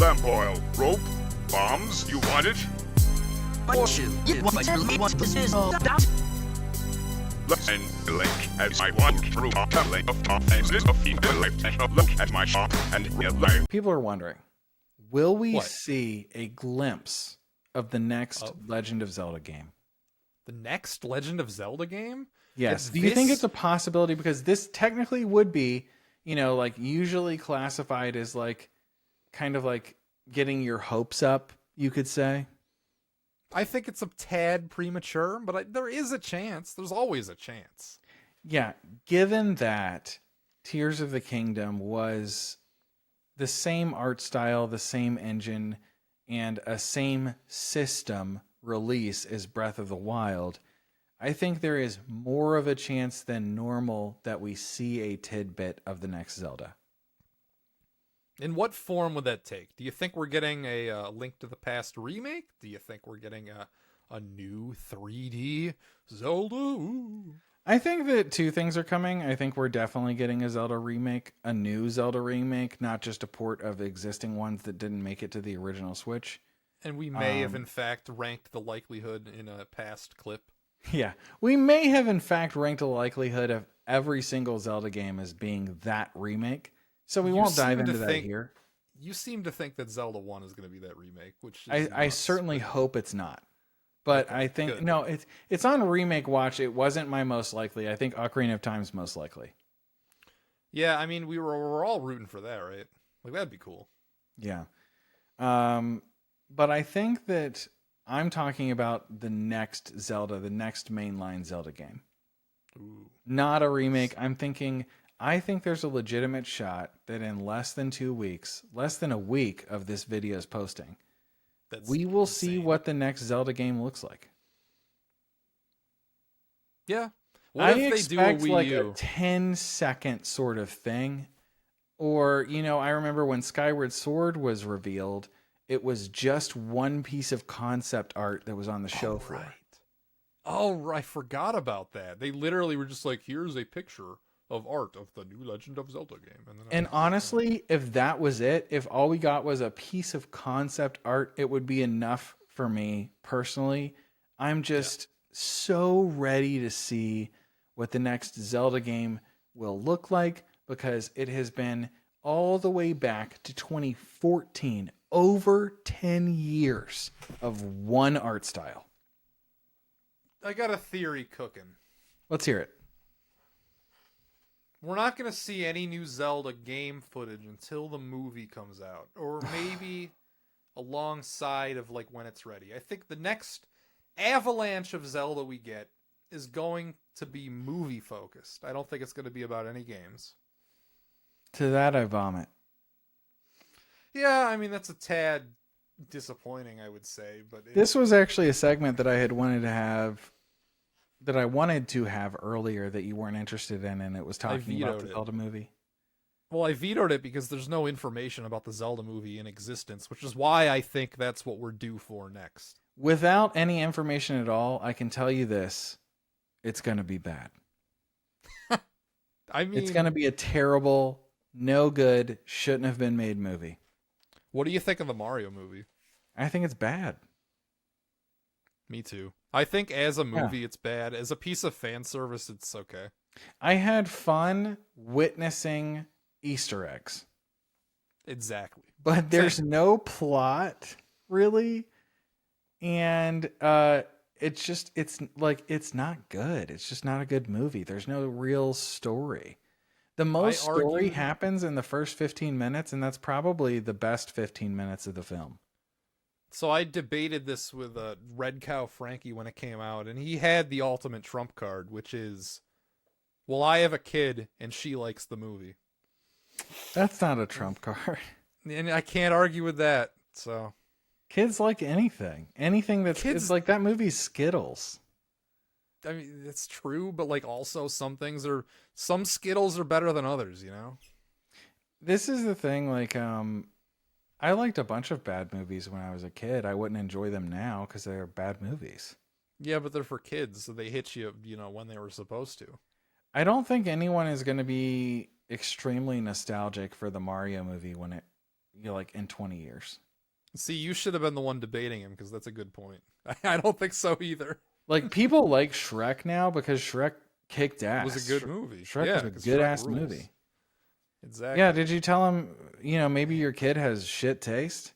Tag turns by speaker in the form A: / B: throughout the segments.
A: lamp oil, rope, bombs. You want it? And link as I want through a link of top things of look at my shop and realize.
B: People are wondering, will we
C: What?
B: see a glimpse of the next Legend of Zelda game?
C: The next Legend of Zelda game?
B: Yes.
C: If
B: Do you think
C: this-
B: it's a possibility? Because this technically would be, like usually classified as like kind of like getting your hopes up, you could say.
C: I think it's a tad premature, but there is a chance. There's always a chance.
B: Yeah. Given that Tears of the Kingdom was the same art style, the same engine, and a same system release as Breath of the Wild, I think there is more of a chance than normal that we see a tidbit of the next Zelda.
C: In what form would that take? Do you think we're getting a Link to the Past remake? Do you think we're getting a new 3D Zelda? Ooh.
B: I think that two things are coming. I think we're definitely getting a Zelda remake, a new Zelda remake, not just a port of existing ones that didn't make it to the original Switch.
C: And we may have, in fact, ranked the likelihood in a past clip.
B: Yeah, we may have, in fact, ranked the likelihood of every single Zelda game as being that remake. So we won't dive into that here.
C: You seem to think that Zelda 1 is going to be that remake, which
B: I
C: nuts,
B: certainly hope it's not. But
C: Okay,
B: I think,
C: good.
B: no, it's on Remake Watch. It wasn't my most likely. I think Ocarina of Time's most likely.
C: Yeah, I mean, we're all rooting for that, right? Like, that'd be cool.
B: Yeah. But I think that I'm talking about the next Zelda, the next mainline Zelda game.
C: Ooh.
B: Not a remake. I think there's a legitimate shot that in less than 2 weeks, less than a week of this video's posting, we will see what the next Zelda game looks like.
C: Yeah.
B: I expect like a 10-second sort of thing. Or, I remember when Skyward Sword was revealed, it was just one piece of concept art that was on the show floor.
C: Right. Oh, I forgot about that. They literally were just like, here's a picture of art of the new Legend of Zelda game.
B: And honestly, if that was it, if all we got was a piece of concept art, it would be enough for me personally. I'm just so ready to see what the next Zelda game will look like, because it has been all the way back to 2014, over 10 years of one art style.
C: I got a theory cooking.
B: Let's hear it.
C: We're not going to see any new Zelda game footage until the movie comes out, or maybe alongside of like when it's ready. I think the next avalanche of Zelda we get is going to be movie focused. I don't think it's going to be about any games.
B: To that, I vomit.
C: Yeah, I mean, that's a tad disappointing, I would say. But
B: This was actually a segment that I had wanted to have, that I wanted to have earlier that you weren't interested in, and it was talking about the Zelda movie.
C: Well, I vetoed it because there's no information about the Zelda movie in existence, which is why I think that's what we're due for next.
B: Without any information at all, I can tell you this. It's going to be bad.
C: I mean,
B: it's going to be a terrible, no good, shouldn't have been made movie.
C: What do you think of the Mario movie?
B: I think it's bad.
C: Me too. I think as a movie, it's bad. As a piece of fan service, it's okay.
B: I had fun witnessing Easter eggs.
C: Exactly.
B: But there's no plot, really. And it's not good. It's just not a good movie. There's no real story. The most story happens in the first 15 minutes, and that's probably the best 15 minutes of the film.
C: So I debated this with Red Cow Frankie when it came out, and he had the ultimate trump card, which is, well, I have a kid, and she likes the movie.
B: That's not a trump card.
C: And I can't argue with that, so...
B: Kids like anything. Anything that's... It's like that movie's Skittles.
C: I mean, it's true, but like also some Skittles are better than others, you know?
B: This is the thing, like, I liked a bunch of bad movies when I was a kid. I wouldn't enjoy them now because they're bad movies.
C: Yeah, but they're for kids, so they hit you, when they were supposed to.
B: I don't think anyone is going to be extremely nostalgic for the Mario movie when it like in 20 years.
C: See, you should have been the one debating him because that's a good point. I don't think so either.
B: Like people like Shrek now because Shrek kicked
C: It
B: ass.
C: was a good movie.
B: Shrek
C: Yeah,
B: was a
C: 'cause
B: good
C: Shrek
B: ass
C: rules.
B: movie.
C: Exactly.
B: Yeah, did you tell him, maybe your kid has shit taste?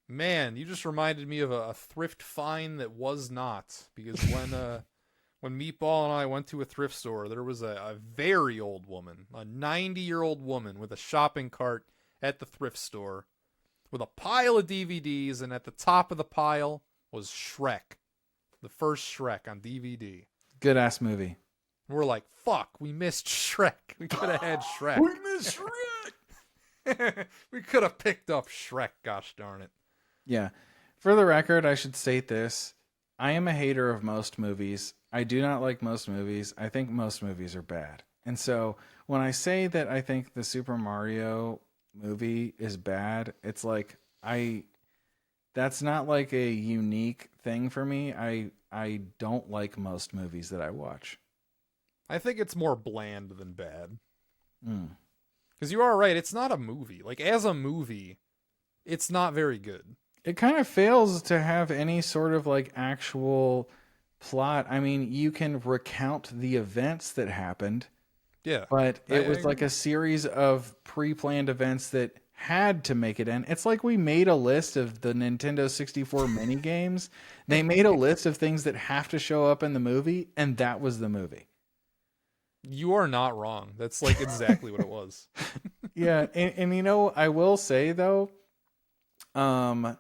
C: Man, you just reminded me of a thrift find that was not. Because when Meatball and I went to a thrift store, there was a very old woman, a 90-year-old woman with a shopping cart at the thrift store with a pile of DVDs, and at the top of the pile was Shrek. The first Shrek on DVD.
B: Good ass movie.
C: We're like, fuck, we missed Shrek. We could have had Shrek.
B: We missed Shrek.
C: We could have picked up Shrek, gosh darn it.
B: Yeah. For the record, I should state this. I am a hater of most movies. I do not like most movies. I think most movies are bad. And so when I say that I think the Super Mario movie is bad, it's like that's not like a unique thing for me. I don't like most movies that I watch.
C: I think it's more bland than bad.
B: Mm.
C: Because you are right, it's not a movie. Like, as a movie, it's not very good.
B: It kind of fails to have any sort of like actual plot. I mean, you can recount the events that happened.
C: Yeah.
B: But it
C: I
B: was like
C: agree.
B: a series of pre-planned events that had to make it end. It's like we made a list of the Nintendo 64 mini games. They made a list of things that have to show up in the movie, and that was the movie.
C: You are not wrong. That's like exactly what it was.
B: Yeah, and I will say though, I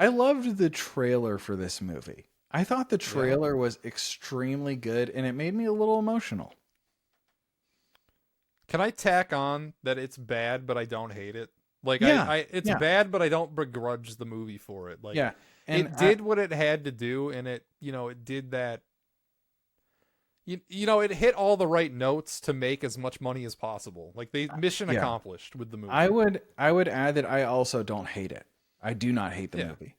B: loved the trailer for this movie. I thought the trailer was extremely good, and it made me a little emotional.
C: Can I tack on that it's bad, but I don't hate it? Like,
B: Yeah,
C: it's
B: yeah.
C: bad, but I don't begrudge the movie for it. Like,
B: Yeah, and
C: it did what it had to do, and it did that. It hit all the right notes to make as much money as possible. Like, mission
B: yeah.
C: accomplished with the movie.
B: I would add that I also don't hate it. I do not hate the
C: Yeah.
B: movie.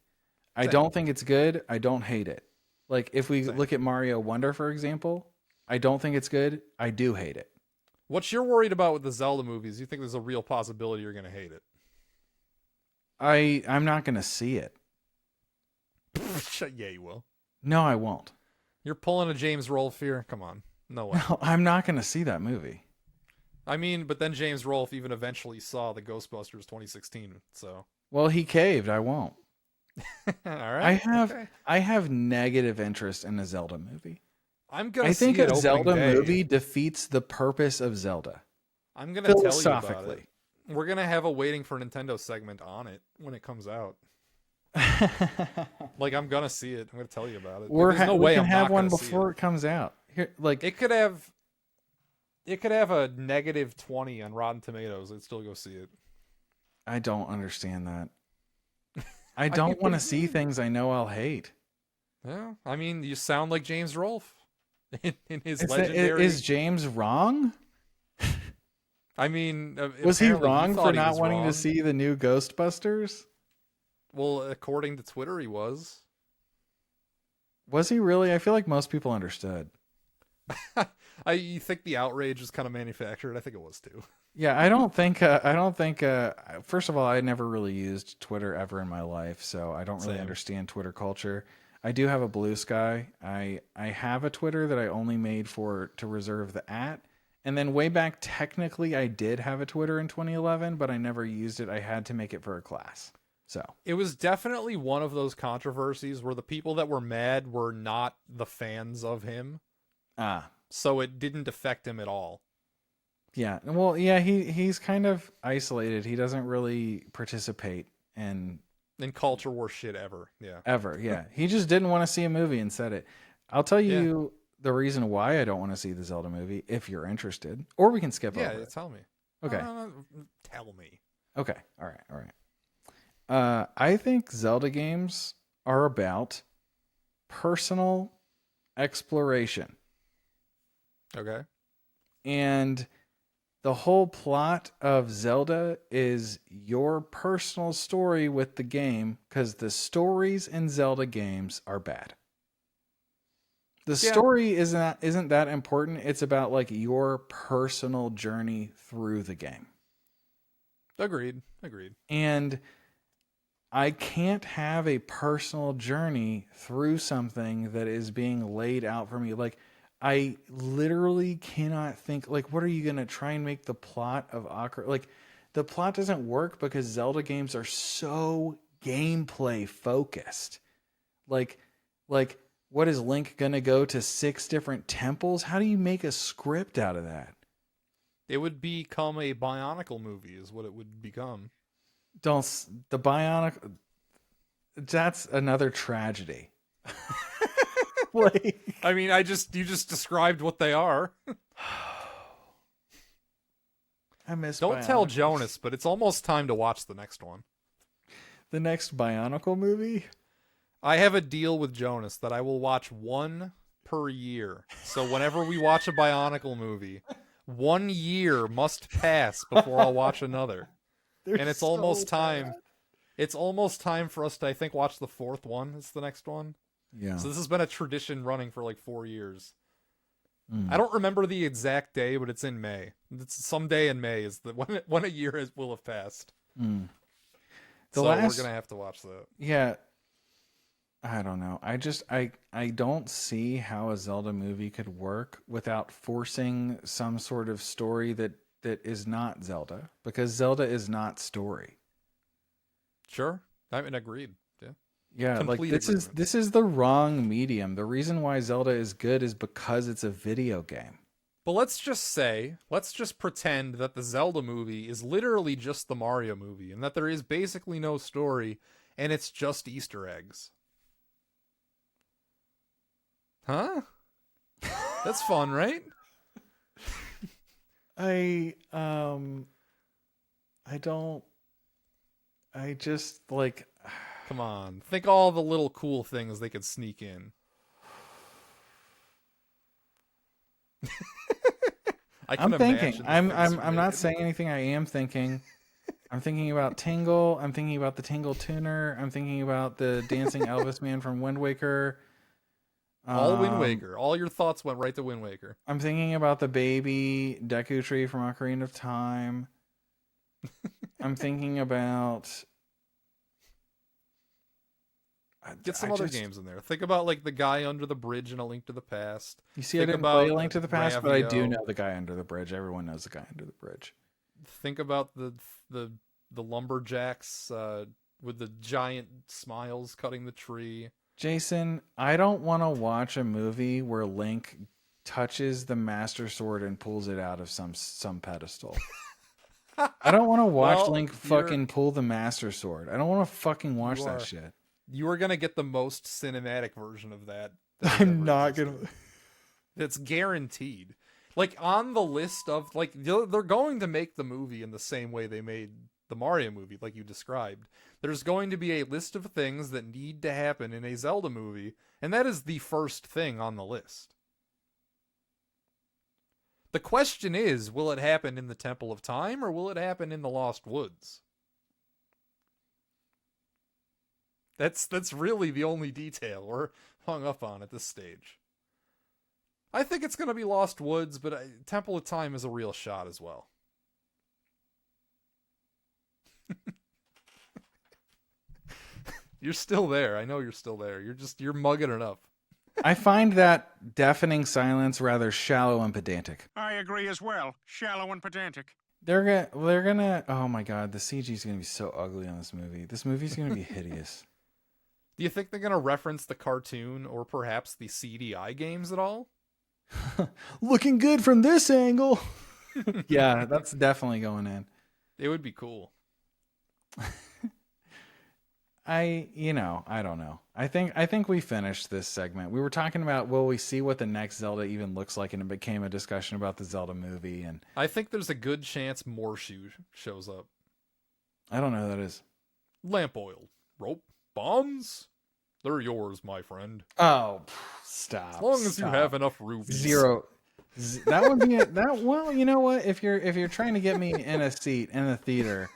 B: I
C: Same.
B: don't think it's good. I don't hate it. Like if we
C: Same.
B: look at Mario Wonder, for example, I don't think it's good. I do hate it.
C: What you're worried about with the Zelda movies, you think there's a real possibility you're going to hate it.
B: I'm not going to see it.
C: Yeah, you will.
B: No, I won't.
C: You're pulling a James Rolfe here? Come on. No way.
B: No, I'm not going to see that movie.
C: I mean, but then James Rolfe even eventually saw the Ghostbusters 2016, so.
B: Well, he caved. I won't.
C: All right.
B: I have negative interest in a Zelda movie.
C: I'm going
B: I
C: to see
B: think
C: it
B: a
C: opening
B: Zelda
C: day.
B: movie defeats the purpose of Zelda.
C: I'm going to tell you about
B: Philosophically.
C: it. We're going to have a waiting for Nintendo segment on it when it comes out. Like, I'm going to see it. I'm going to tell you about it. There's no
B: we
C: way
B: can
C: I'm
B: have
C: not
B: one
C: gonna see
B: before it comes out. Here, like
C: It could have a negative 20 on Rotten Tomatoes. I'd still go see it.
B: I don't understand that. I don't want to see things I know I'll hate.
C: Yeah, I mean, you sound like James Rolfe in his
B: Is
C: legendary.
B: is James wrong?
C: I mean,
B: Was he
C: apparently
B: wrong
C: thought
B: for
C: he
B: not
C: was
B: wanting
C: wrong.
B: to see the new Ghostbusters?
C: Well, according to Twitter, he was.
B: Was he really? I feel like most people understood.
C: You think the outrage was kind of manufactured? I think it was too.
B: Yeah, I don't think. First of all, I never really used Twitter ever in my life, so I don't really
C: Same.
B: understand Twitter culture. I do have a Blue Sky. I have a Twitter that I only made to reserve the @. And then way back, technically, I did have a Twitter in 2011, but I never used it. I had to make it for a class. So
C: It was definitely one of those controversies where the people that were mad were not the fans of him, so it didn't affect him at all.
B: yeah. Well, yeah. He's kind of isolated. He doesn't really participate in
C: In culture war shit ever. Yeah.
B: ever. Yeah. He just didn't want to see a movie and said it. I'll tell you the reason why I don't want to see the Zelda movie, if you're interested, or we can skip over it.
C: Tell me.
B: Okay.
C: Tell me.
B: Okay. All right. I think Zelda games are about personal exploration.
C: Okay.
B: And the whole plot of Zelda is your personal story with the game, because the stories in Zelda games are bad. The story isn't that important. It's about like your personal journey through the game.
C: Agreed.
B: And I can't have a personal journey through something that is being laid out for me. Like, I literally cannot think, like, what are you going to try and make the plot of Ocarina? Like, the plot doesn't work because Zelda games are so gameplay focused. Like, what is Link going to go to 6 different temples? How do you make a script out of that?
C: It would become a Bionicle movie, is what it would become.
B: The Bionic, that's another tragedy. Like,
C: I mean, you just described what they are.
B: I miss.
C: Don't
B: Bionicles.
C: tell Jonas, but it's almost time to watch the next one.
B: The next Bionicle movie.
C: I have a deal with Jonas that I will watch one per year. So whenever we watch a Bionicle movie, 1 year must pass before I'll watch another. And it's almost time.
B: Bad.
C: It's almost time for us to, I think, watch the 4th one. It's the next one.
B: Yeah.
C: So this has been a tradition running for like 4 years.
B: Mm.
C: I don't remember the exact day, but it's in May. It's some day in May is when a year will have passed.
B: Mm.
C: So we're gonna have to watch that.
B: Yeah. I don't know. I don't see how a Zelda movie could work without forcing some sort of story that is not Zelda, because Zelda is not story.
C: Sure. I mean, agreed. Yeah.
B: Yeah,
C: Complete
B: like
C: agreement.
B: this is the wrong medium. The reason why Zelda is good is because it's a video game.
C: But let's just pretend that the Zelda movie is literally just the Mario movie, and that there is basically no story, and it's just Easter eggs. Huh? That's fun, right?
B: I just like,
C: Come on. Think all the little cool things they could sneak in.
B: I'm thinking. I'm not
C: making.
B: saying anything. I am thinking. I'm thinking about Tingle. I'm thinking about the Tingle tuner. I'm thinking about the dancing Elvis man from Wind Waker.
C: All Wind Waker. All your thoughts went right to Wind Waker.
B: I'm thinking about the baby Deku Tree from Ocarina of Time. I'm thinking about.
C: Get some other games in there. Think about like the guy under the bridge in A Link to the Past.
B: You see,
C: Think
B: I didn't
C: about
B: play A Link to the Past, but I do
C: Ravio.
B: know the guy under the bridge. Everyone knows the guy under the bridge.
C: Think about the lumberjacks with the giant smiles cutting the tree.
B: Jason, I don't want to watch a movie where Link touches the Master Sword and pulls it out of some pedestal. I don't want to watch Link fucking pull the Master Sword. I don't want to fucking watch that shit.
C: You are gonna get the most cinematic version of that.
B: I'm not gonna.
C: That's guaranteed. Like on the list of like they're going to make the movie in the same way they made the Mario movie, like you described. There's going to be a list of things that need to happen in a Zelda movie, and that is the first thing on the list. The question is, will it happen in the Temple of Time or will it happen in the Lost Woods? That's really the only detail we're hung up on at this stage. I think it's going to be Lost Woods, but Temple of Time is a real shot as well. You're still there. I know you're still there. You're mugging it up.
B: I find that deafening silence rather shallow and pedantic.
D: I agree as well. Shallow and pedantic.
B: They're gonna. Oh my god, the CG is gonna be so ugly on this movie. This movie's gonna be hideous.
C: Do you think they're going to reference the cartoon or perhaps the CDI games at all?
B: Looking good from this angle. Yeah, that's definitely going in.
C: It would be cool.
B: I don't know. I think we finished this segment. We were talking about, will we see what the next Zelda even looks like, and it became a discussion about the Zelda movie. And
C: I think there's a good chance Morshu shows up.
B: I don't know who that is.
C: Lamp oil, rope, bombs. They're yours, my friend.
B: Oh, stop.
C: As long as you have enough rubies.
B: Zero. That would be that. Well, you know what? If you're trying to get me in a seat in the theater,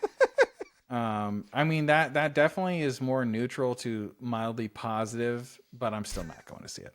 B: I mean that definitely is more neutral to mildly positive, but I'm still not going to see it.